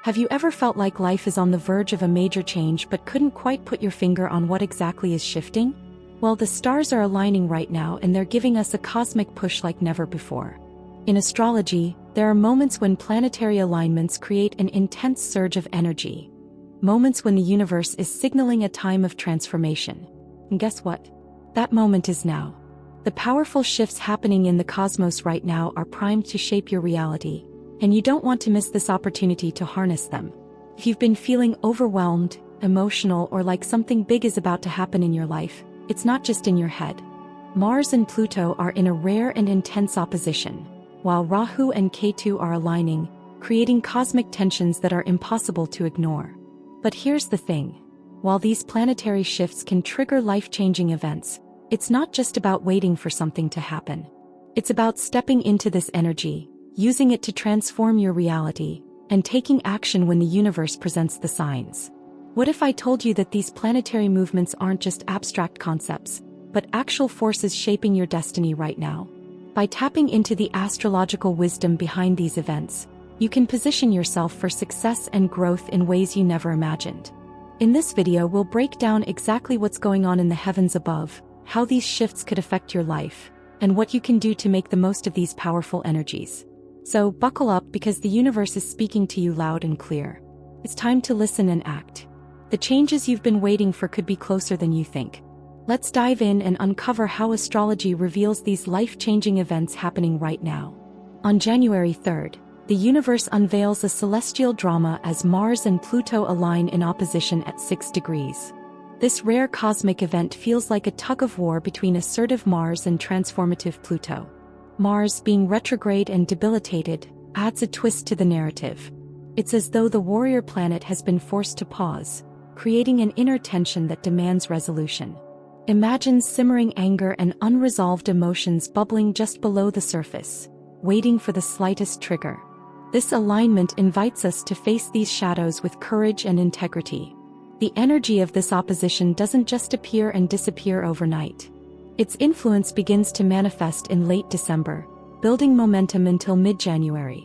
Have you ever felt like life is on the verge of a major change but couldn't quite put your finger on what exactly is shifting? Well, the stars are aligning right now and they're giving us a cosmic push like never before. In astrology, there are moments when planetary alignments create an intense surge of energy. Moments when the universe is signaling a time of transformation. And guess what? That moment is now. The powerful shifts happening in the cosmos right now are primed to shape your reality, and you don't want to miss this opportunity to harness them. If you've been feeling overwhelmed, emotional, or like something big is about to happen in your life, it's not just in your head. Mars and Pluto are in a rare and intense opposition, while Rahu and Ketu are aligning, creating cosmic tensions that are impossible to ignore. But here's the thing. While these planetary shifts can trigger life-changing events, it's not just about waiting for something to happen. It's about stepping into this energy, using it to transform your reality, and taking action when the universe presents the signs. What if I told you that these planetary movements aren't just abstract concepts, but actual forces shaping your destiny right now? By tapping into the astrological wisdom behind these events, you can position yourself for success and growth in ways you never imagined. In this video, we'll break down exactly what's going on in the heavens above, how these shifts could affect your life, and what you can do to make the most of these powerful energies. So buckle up because the universe is speaking to you loud and clear. It's time to listen and act. The changes you've been waiting for could be closer than you think. Let's dive in and uncover how astrology reveals these life-changing events happening right now. On January 3rd, the universe unveils a celestial drama as Mars and Pluto align in opposition at 6 degrees. This rare cosmic event feels like a tug-of-war between assertive Mars and transformative Pluto. Mars, being retrograde and debilitated, adds a twist to the narrative. It's as though the warrior planet has been forced to pause, creating an inner tension that demands resolution. Imagine simmering anger and unresolved emotions bubbling just below the surface, waiting for the slightest trigger. This alignment invites us to face these shadows with courage and integrity. The energy of this opposition doesn't just appear and disappear overnight. Its influence begins to manifest in late December, building momentum until mid-January.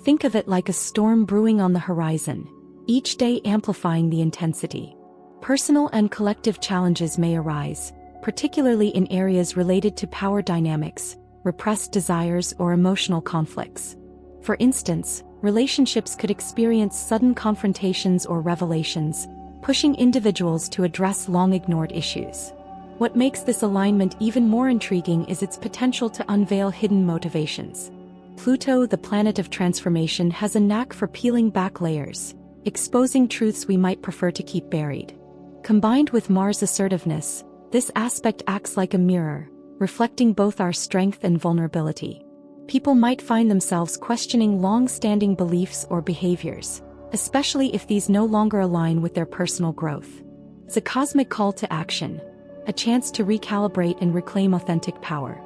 Think of it like a storm brewing on the horizon, each day amplifying the intensity. Personal and collective challenges may arise, particularly in areas related to power dynamics, repressed desires, or emotional conflicts. For instance, relationships could experience sudden confrontations or revelations, pushing individuals to address long-ignored issues. What makes this alignment even more intriguing is its potential to unveil hidden motivations. Pluto, the planet of transformation, has a knack for peeling back layers, exposing truths we might prefer to keep buried. Combined with Mars' assertiveness, this aspect acts like a mirror, reflecting both our strength and vulnerability. People might find themselves questioning long-standing beliefs or behaviors, especially if these no longer align with their personal growth. It's a cosmic call to action, a chance to recalibrate and reclaim authentic power.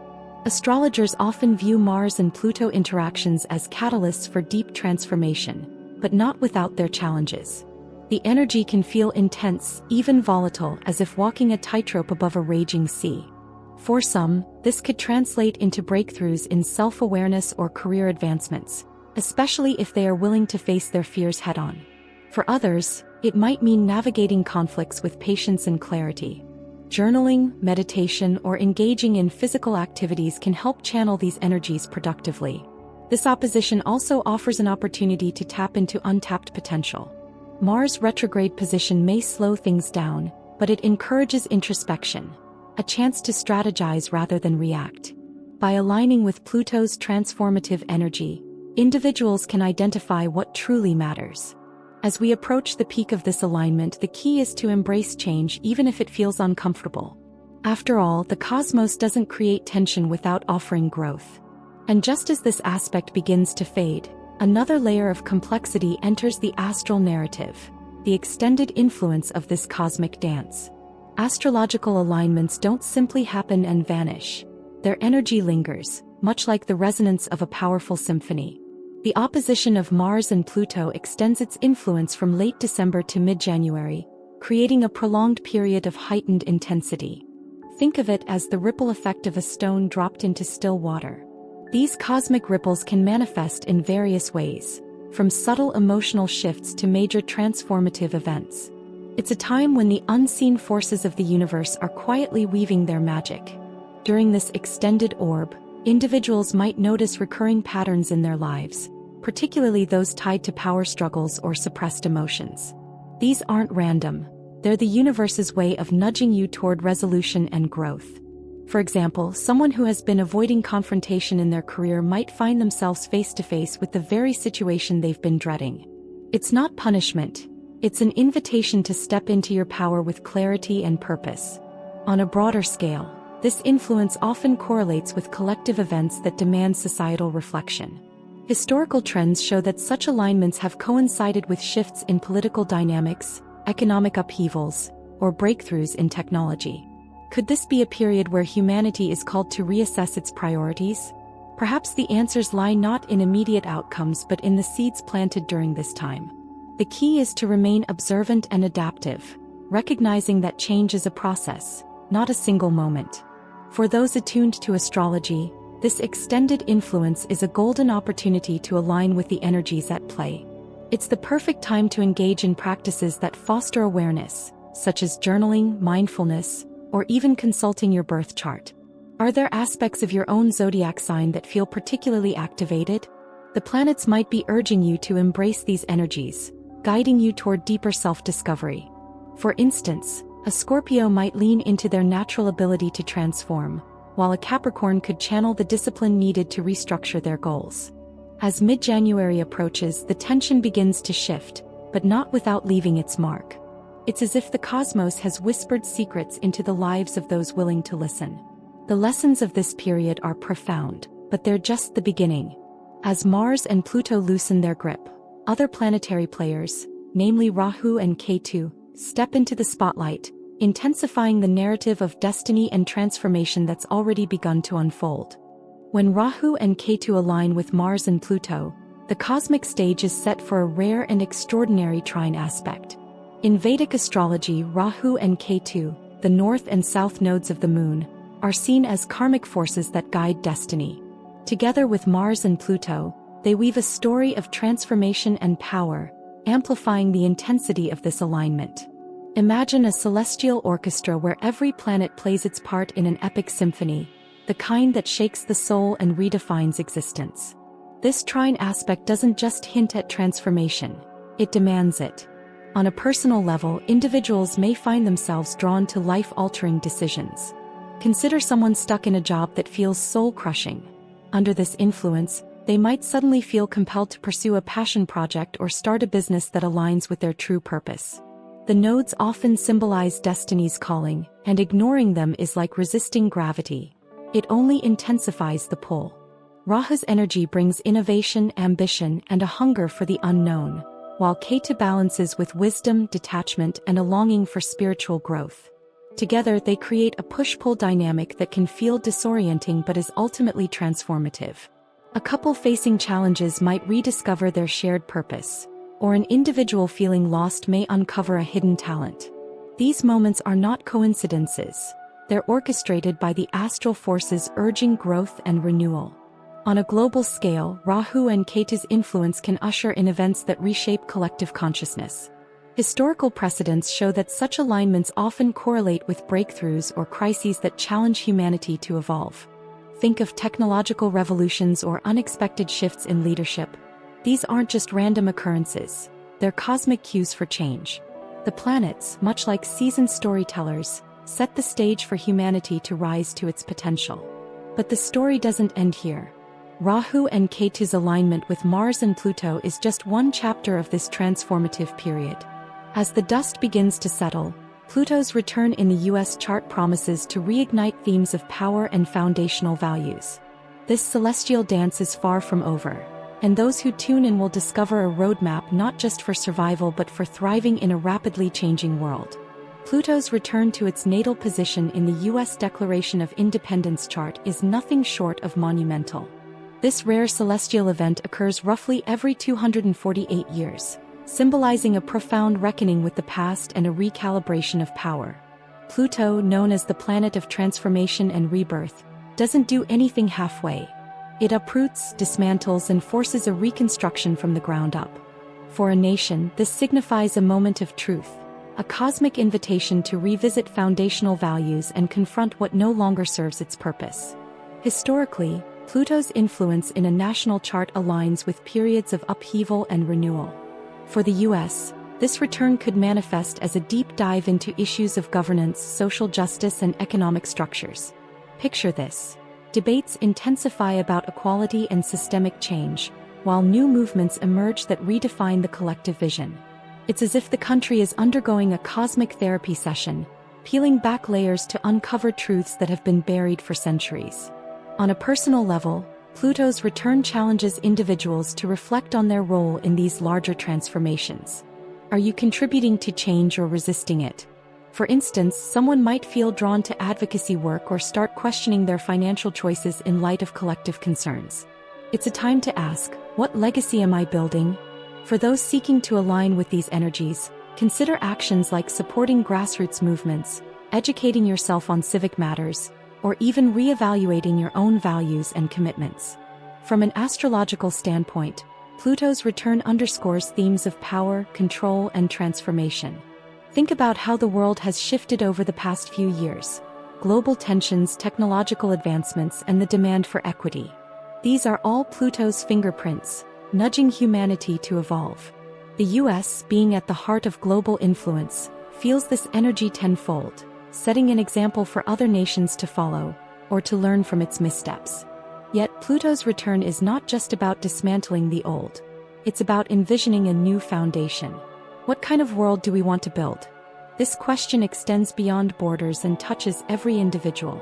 Astrologers often view Mars and Pluto interactions as catalysts for deep transformation, but not without their challenges. The energy can feel intense, even volatile, as if walking a tightrope above a raging sea. For some, this could translate into breakthroughs in self-awareness or career advancements, especially if they are willing to face their fears head-on. For others, it might mean navigating conflicts with patience and clarity. Journaling, meditation, or engaging in physical activities can help channel these energies productively. This opposition also offers an opportunity to tap into untapped potential. Mars' retrograde position may slow things down, but it encourages introspection, a chance to strategize rather than react. By aligning with Pluto's transformative energy, individuals can identify what truly matters. As we approach the peak of this alignment, the key is to embrace change even if it feels uncomfortable. After all, the cosmos doesn't create tension without offering growth. And just as this aspect begins to fade, another layer of complexity enters the astral narrative, the extended influence of this cosmic dance. Astrological alignments don't simply happen and vanish. Their energy lingers, much like the resonance of a powerful symphony. The opposition of Mars and Pluto extends its influence from late December to mid-January, creating a prolonged period of heightened intensity. Think of it as the ripple effect of a stone dropped into still water. These cosmic ripples can manifest in various ways, from subtle emotional shifts to major transformative events. It's a time when the unseen forces of the universe are quietly weaving their magic. During this extended orb, individuals might notice recurring patterns in their lives, particularly those tied to power struggles or suppressed emotions. These aren't random. They're the universe's way of nudging you toward resolution and growth. For example, someone who has been avoiding confrontation in their career might find themselves face to face with the very situation they've been dreading. It's not punishment. It's an invitation to step into your power with clarity and purpose. On a broader scale, this influence often correlates with collective events that demand societal reflection. Historical trends show that such alignments have coincided with shifts in political dynamics, economic upheavals, or breakthroughs in technology. Could this be a period where humanity is called to reassess its priorities? Perhaps the answers lie not in immediate outcomes but in the seeds planted during this time. The key is to remain observant and adaptive, recognizing that change is a process, not a single moment. For those attuned to astrology, this extended influence is a golden opportunity to align with the energies at play. It's the perfect time to engage in practices that foster awareness, such as journaling, mindfulness, or even consulting your birth chart. Are there aspects of your own zodiac sign that feel particularly activated? The planets might be urging you to embrace these energies, guiding you toward deeper self-discovery. For instance, a Scorpio might lean into their natural ability to transform, while a Capricorn could channel the discipline needed to restructure their goals. As mid-January approaches, the tension begins to shift, but not without leaving its mark. It's as if the cosmos has whispered secrets into the lives of those willing to listen. The lessons of this period are profound, but they're just the beginning. As Mars and Pluto loosen their grip, other planetary players, namely Rahu and Ketu, step into the spotlight, intensifying the narrative of destiny and transformation that's already begun to unfold. When Rahu and Ketu align with Mars and Pluto, the cosmic stage is set for a rare and extraordinary trine aspect. In Vedic astrology, Rahu and Ketu, the north and south nodes of the moon, are seen as karmic forces that guide destiny. Together with Mars and Pluto, they weave a story of transformation and power, amplifying the intensity of this alignment. Imagine a celestial orchestra where every planet plays its part in an epic symphony, the kind that shakes the soul and redefines existence. This trine aspect doesn't just hint at transformation, it demands it. On a personal level, individuals may find themselves drawn to life-altering decisions. Consider someone stuck in a job that feels soul-crushing. Under this influence, they might suddenly feel compelled to pursue a passion project or start a business that aligns with their true purpose. The nodes often symbolize destiny's calling, and ignoring them is like resisting gravity. It only intensifies the pull. Rahu's energy brings innovation, ambition, and a hunger for the unknown, while Ketu balances with wisdom, detachment, and a longing for spiritual growth. Together, they create a push-pull dynamic that can feel disorienting but is ultimately transformative. A couple facing challenges might rediscover their shared purpose, or an individual feeling lost may uncover a hidden talent. These moments are not coincidences. They're orchestrated by the astral forces urging growth and renewal. On a global scale, Rahu and Ketu's influence can usher in events that reshape collective consciousness. Historical precedents show that such alignments often correlate with breakthroughs or crises that challenge humanity to evolve. Think of technological revolutions or unexpected shifts in leadership. These aren't just random occurrences, they're cosmic cues for change. The planets, much like seasoned storytellers, set the stage for humanity to rise to its potential. But the story doesn't end here. Rahu and Ketu's alignment with Mars and Pluto is just one chapter of this transformative period. As the dust begins to settle, Pluto's return in the US chart promises to reignite themes of power and foundational values. This celestial dance is far from over, and those who tune in will discover a roadmap not just for survival but for thriving in a rapidly changing world. Pluto's return to its natal position in the US Declaration of Independence chart is nothing short of monumental. This rare celestial event occurs roughly every 248 years, symbolizing a profound reckoning with the past and a recalibration of power. Pluto, known as the planet of transformation and rebirth, doesn't do anything halfway. It uproots, dismantles, and forces a reconstruction from the ground up. For a nation, this signifies a moment of truth, a cosmic invitation to revisit foundational values and confront what no longer serves its purpose. Historically, Pluto's influence in a national chart aligns with periods of upheaval and renewal. For the US, this return could manifest as a deep dive into issues of governance, social justice, and economic structures. Picture this. Debates intensify about equality and systemic change, while new movements emerge that redefine the collective vision. It's as if the country is undergoing a cosmic therapy session, peeling back layers to uncover truths that have been buried for centuries. On a personal level, Pluto's return challenges individuals to reflect on their role in these larger transformations. Are you contributing to change or resisting it? For instance, someone might feel drawn to advocacy work or start questioning their financial choices in light of collective concerns. It's a time to ask, what legacy am I building? For those seeking to align with these energies, consider actions like supporting grassroots movements, educating yourself on civic matters, or even re-evaluating your own values and commitments. From an astrological standpoint, Pluto's return underscores themes of power, control, and transformation. Think about how the world has shifted over the past few years. Global tensions, technological advancements, and the demand for equity. These are all Pluto's fingerprints, nudging humanity to evolve. The US, being at the heart of global influence, feels this energy tenfold, setting an example for other nations to follow, or to learn from its missteps. Yet Pluto's return is not just about dismantling the old. It's about envisioning a new foundation. What kind of world do we want to build? This question extends beyond borders and touches every individual.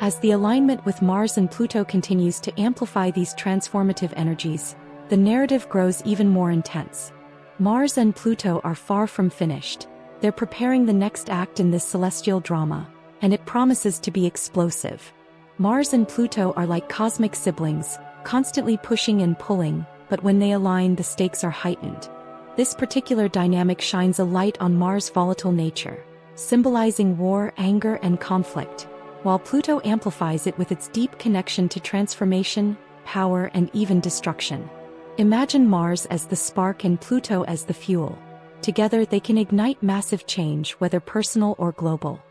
As the alignment with Mars and Pluto continues to amplify these transformative energies, the narrative grows even more intense. Mars and Pluto are far from finished. They're preparing the next act in this celestial drama, and it promises to be explosive. Mars and Pluto are like cosmic siblings, constantly pushing and pulling, but when they align, the stakes are heightened. This particular dynamic shines a light on Mars' volatile nature, symbolizing war, anger, and conflict, while Pluto amplifies it with its deep connection to transformation, power, and even destruction. Imagine Mars as the spark and Pluto as the fuel. Together they can ignite massive change, whether personal or global.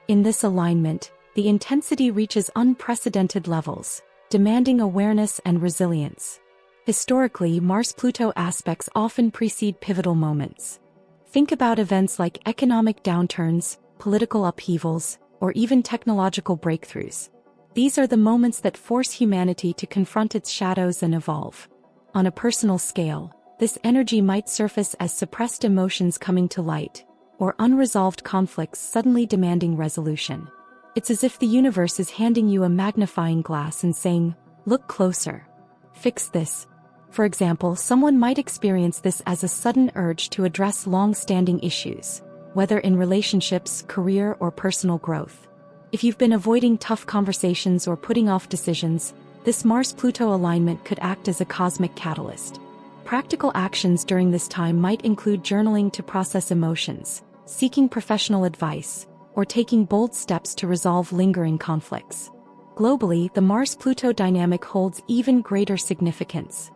In this alignment, the intensity reaches unprecedented levels, demanding awareness and resilience. Historically, Mars-Pluto aspects often precede pivotal moments. Think about events like economic downturns, political upheavals, or even technological breakthroughs. These are the moments that force humanity to confront its shadows and evolve. On a personal scale, this energy might surface as suppressed emotions coming to light, or unresolved conflicts suddenly demanding resolution. It's as if the universe is handing you a magnifying glass and saying, "Look closer. Fix this." For example, someone might experience this as a sudden urge to address long-standing issues, whether in relationships, career, or personal growth. If you've been avoiding tough conversations or putting off decisions, this Mars-Pluto alignment could act as a cosmic catalyst. Practical actions during this time might include journaling to process emotions, seeking professional advice, or taking bold steps to resolve lingering conflicts. Globally, the Mars-Pluto dynamic holds even greater significance.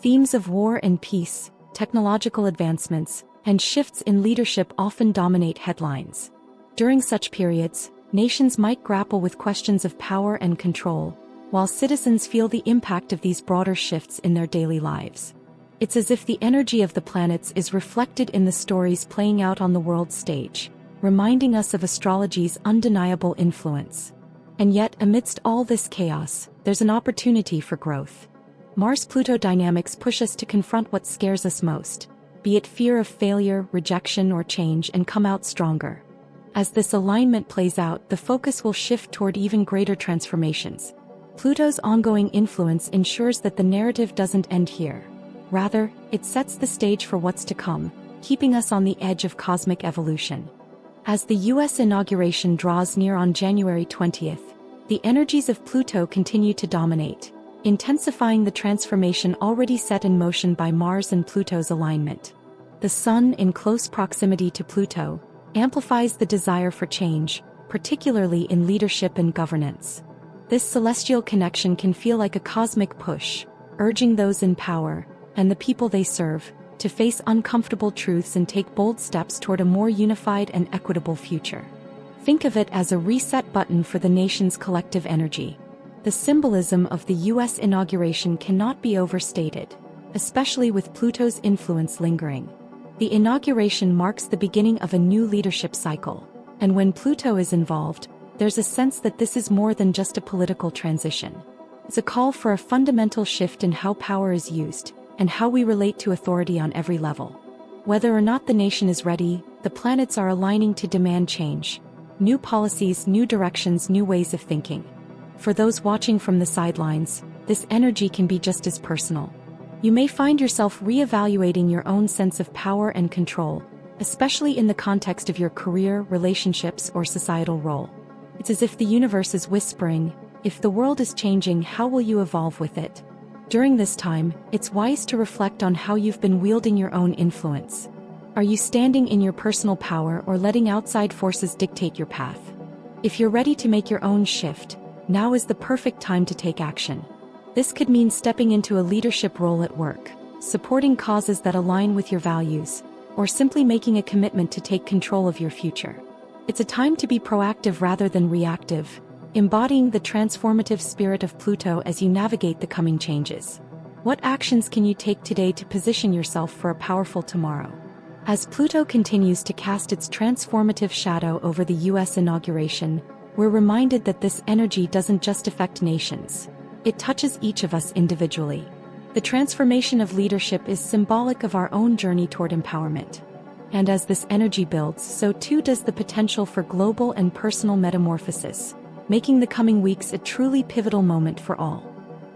Themes of war and peace, technological advancements, and shifts in leadership often dominate headlines. During such periods, nations might grapple with questions of power and control, while citizens feel the impact of these broader shifts in their daily lives. It's as if the energy of the planets is reflected in the stories playing out on the world stage, reminding us of astrology's undeniable influence. And yet, amidst all this chaos, there's an opportunity for growth. Mars-Pluto dynamics push us to confront what scares us most, be it fear of failure, rejection, or change, and come out stronger. As this alignment plays out, the focus will shift toward even greater transformations. Pluto's ongoing influence ensures that the narrative doesn't end here. Rather, it sets the stage for what's to come, keeping us on the edge of cosmic evolution. As the US inauguration draws near on January 20th, the energies of Pluto continue to dominate, intensifying the transformation already set in motion by Mars and Pluto's alignment. The Sun, in close proximity to Pluto, amplifies the desire for change, particularly in leadership and governance. This celestial connection can feel like a cosmic push, urging those in power, and the people they serve, to face uncomfortable truths and take bold steps toward a more unified and equitable future. Think of it as a reset button for the nation's collective energy. The symbolism of the U.S. inauguration cannot be overstated, especially with Pluto's influence lingering. The inauguration marks the beginning of a new leadership cycle, and when Pluto is involved, there's a sense that this is more than just a political transition. It's a call for a fundamental shift in how power is used, and how we relate to authority on every level. Whether or not the nation is ready, the planets are aligning to demand change. New policies, new directions, new ways of thinking. For those watching from the sidelines, this energy can be just as personal. You may find yourself reevaluating your own sense of power and control, especially in the context of your career, relationships, or societal role. It's as if the universe is whispering, if the world is changing, how will you evolve with it? During this time, it's wise to reflect on how you've been wielding your own influence. Are you standing in your personal power or letting outside forces dictate your path? If you're ready to make your own shift, now is the perfect time to take action. This could mean stepping into a leadership role at work, supporting causes that align with your values, or simply making a commitment to take control of your future. It's a time to be proactive rather than reactive, embodying the transformative spirit of Pluto as you navigate the coming changes. What actions can you take today to position yourself for a powerful tomorrow? As Pluto continues to cast its transformative shadow over the U.S. inauguration, we're reminded that this energy doesn't just affect nations. It touches each of us individually. The transformation of leadership is symbolic of our own journey toward empowerment. And as this energy builds, so too does the potential for global and personal metamorphosis, making the coming weeks a truly pivotal moment for all.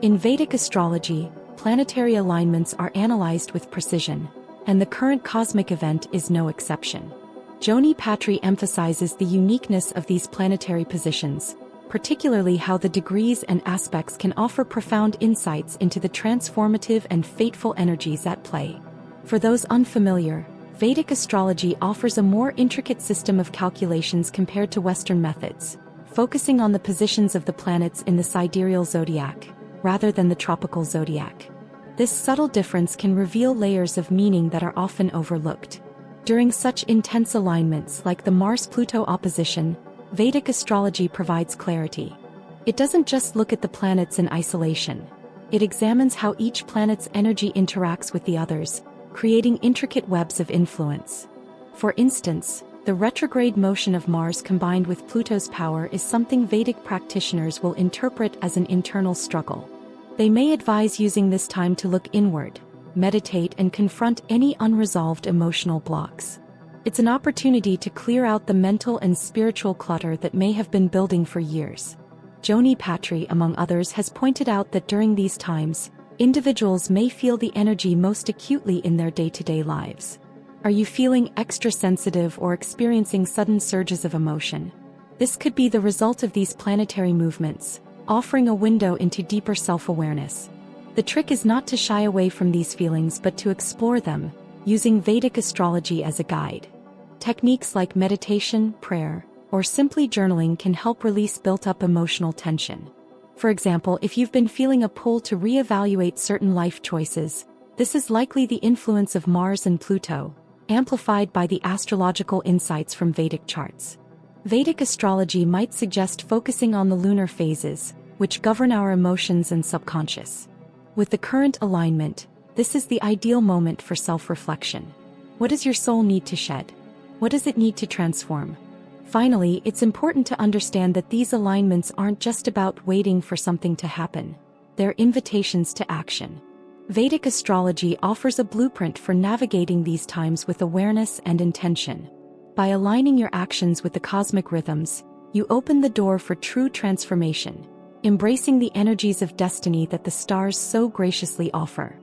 In Vedic astrology, planetary alignments are analyzed with precision, and the current cosmic event is no exception. Joni Patry emphasizes the uniqueness of these planetary positions, particularly how the degrees and aspects can offer profound insights into the transformative and fateful energies at play. For those unfamiliar, Vedic astrology offers a more intricate system of calculations compared to Western methods, focusing on the positions of the planets in the sidereal zodiac, rather than the tropical zodiac. This subtle difference can reveal layers of meaning that are often overlooked. During such intense alignments like the Mars-Pluto opposition, Vedic astrology provides clarity. It doesn't just look at the planets in isolation. It examines how each planet's energy interacts with the others, creating intricate webs of influence. For instance, the retrograde motion of Mars combined with Pluto's power is something Vedic practitioners will interpret as an internal struggle. They may advise using this time to look inward, meditate, and confront any unresolved emotional blocks. It's an opportunity to clear out the mental and spiritual clutter that may have been building for years. Joni Patry, among others, has pointed out that during these times, individuals may feel the energy most acutely in their day-to-day lives. Are you feeling extra sensitive or experiencing sudden surges of emotion? This could be the result of these planetary movements, offering a window into deeper self-awareness. The trick is not to shy away from these feelings but to explore them, using Vedic astrology as a guide. Techniques like meditation, prayer, or simply journaling can help release built-up emotional tension. For example, if you've been feeling a pull to reevaluate certain life choices, this is likely the influence of Mars and Pluto, amplified by the astrological insights from Vedic charts. Vedic astrology might suggest focusing on the lunar phases, which govern our emotions and subconscious. With the current alignment, this is the ideal moment for self-reflection. What does your soul need to shed? What does it need to transform? Finally, it's important to understand that these alignments aren't just about waiting for something to happen. They're invitations to action. Vedic astrology offers a blueprint for navigating these times with awareness and intention. By aligning your actions with the cosmic rhythms, you open the door for true transformation, embracing the energies of destiny that the stars so graciously offer.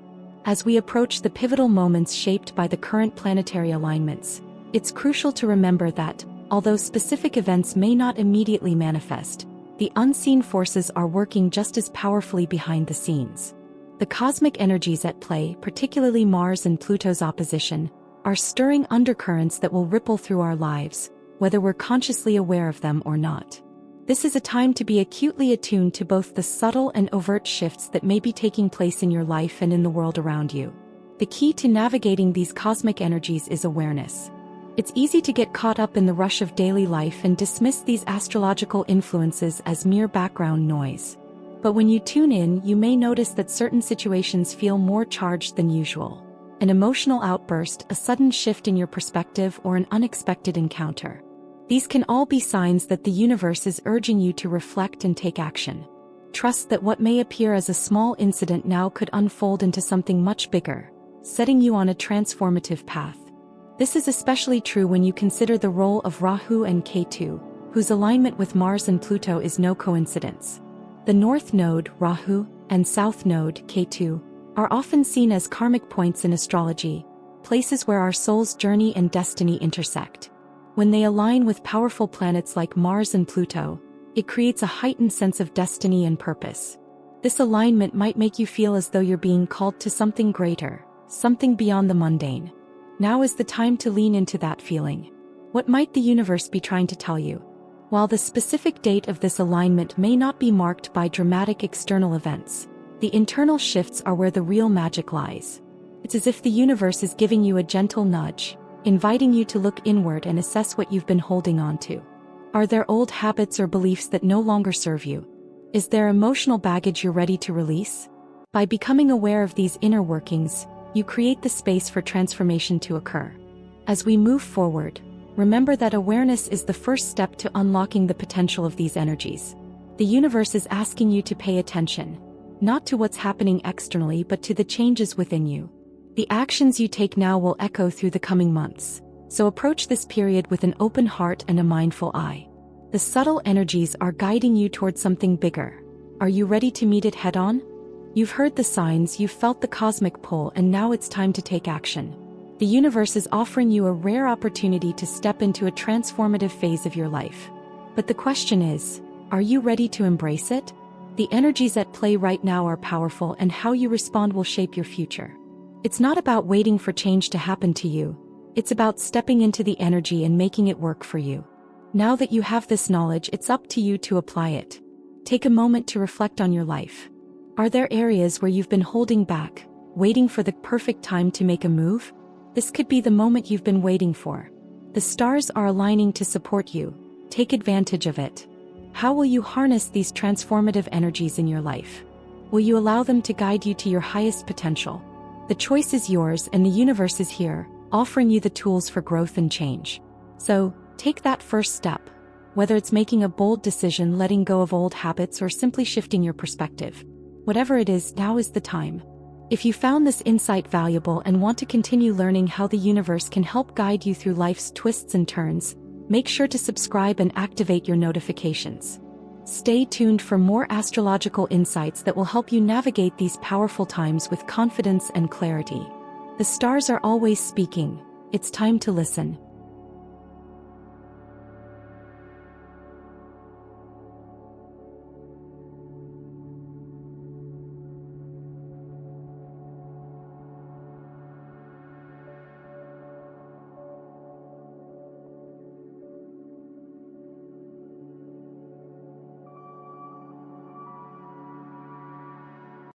As we approach the pivotal moments shaped by the current planetary alignments, it's crucial to remember that, although specific events may not immediately manifest, the unseen forces are working just as powerfully behind the scenes. The cosmic energies at play, particularly Mars and Pluto's opposition, are stirring undercurrents that will ripple through our lives, whether we're consciously aware of them or not. This is a time to be acutely attuned to both the subtle and overt shifts that may be taking place in your life and in the world around you. The key to navigating these cosmic energies is awareness. It's easy to get caught up in the rush of daily life and dismiss these astrological influences as mere background noise. But when you tune in, you may notice that certain situations feel more charged than usual. An emotional outburst, a sudden shift in your perspective, or an unexpected encounter. These can all be signs that the universe is urging you to reflect and take action. Trust that what may appear as a small incident now could unfold into something much bigger, setting you on a transformative path. This is especially true when you consider the role of Rahu and Ketu, whose alignment with Mars and Pluto is no coincidence. The North Node, Rahu, and South Node, Ketu, are often seen as karmic points in astrology, places where our soul's journey and destiny intersect. When they align with powerful planets like Mars and Pluto, it creates a heightened sense of destiny and purpose. This alignment might make you feel as though you're being called to something greater, something beyond the mundane. Now is the time to lean into that feeling. What might the universe be trying to tell you? While the specific date of this alignment may not be marked by dramatic external events, the internal shifts are where the real magic lies. It's as if the universe is giving you a gentle nudge, inviting you to look inward and assess what you've been holding on to. Are there old habits or beliefs that no longer serve you? Is there emotional baggage you're ready to release? By becoming aware of these inner workings, you create the space for transformation to occur. As we move forward, remember that awareness is the first step to unlocking the potential of these energies. The universe is asking you to pay attention, not to what's happening externally but to the changes within you. The actions you take now will echo through the coming months, so approach this period with an open heart and a mindful eye. The subtle energies are guiding you towards something bigger. Are you ready to meet it head-on? You've heard the signs, you've felt the cosmic pull, and now it's time to take action. The universe is offering you a rare opportunity to step into a transformative phase of your life. But the question is, are you ready to embrace it? The energies at play right now are powerful, and how you respond will shape your future. It's not about waiting for change to happen to you. It's about stepping into the energy and making it work for you. Now that you have this knowledge, it's up to you to apply it. Take a moment to reflect on your life. Are there areas where you've been holding back, waiting for the perfect time to make a move? This could be the moment you've been waiting for. The stars are aligning to support you. Take advantage of it. How will you harness these transformative energies in your life? Will you allow them to guide you to your highest potential? The choice is yours, and the universe is here, offering you the tools for growth and change. So, take that first step. Whether it's making a bold decision, letting go of old habits, or simply shifting your perspective. Whatever it is, now is the time. If you found this insight valuable and want to continue learning how the universe can help guide you through life's twists and turns, make sure to subscribe and activate your notifications. Stay tuned for more astrological insights that will help you navigate these powerful times with confidence and clarity. The stars are always speaking. It's time to listen.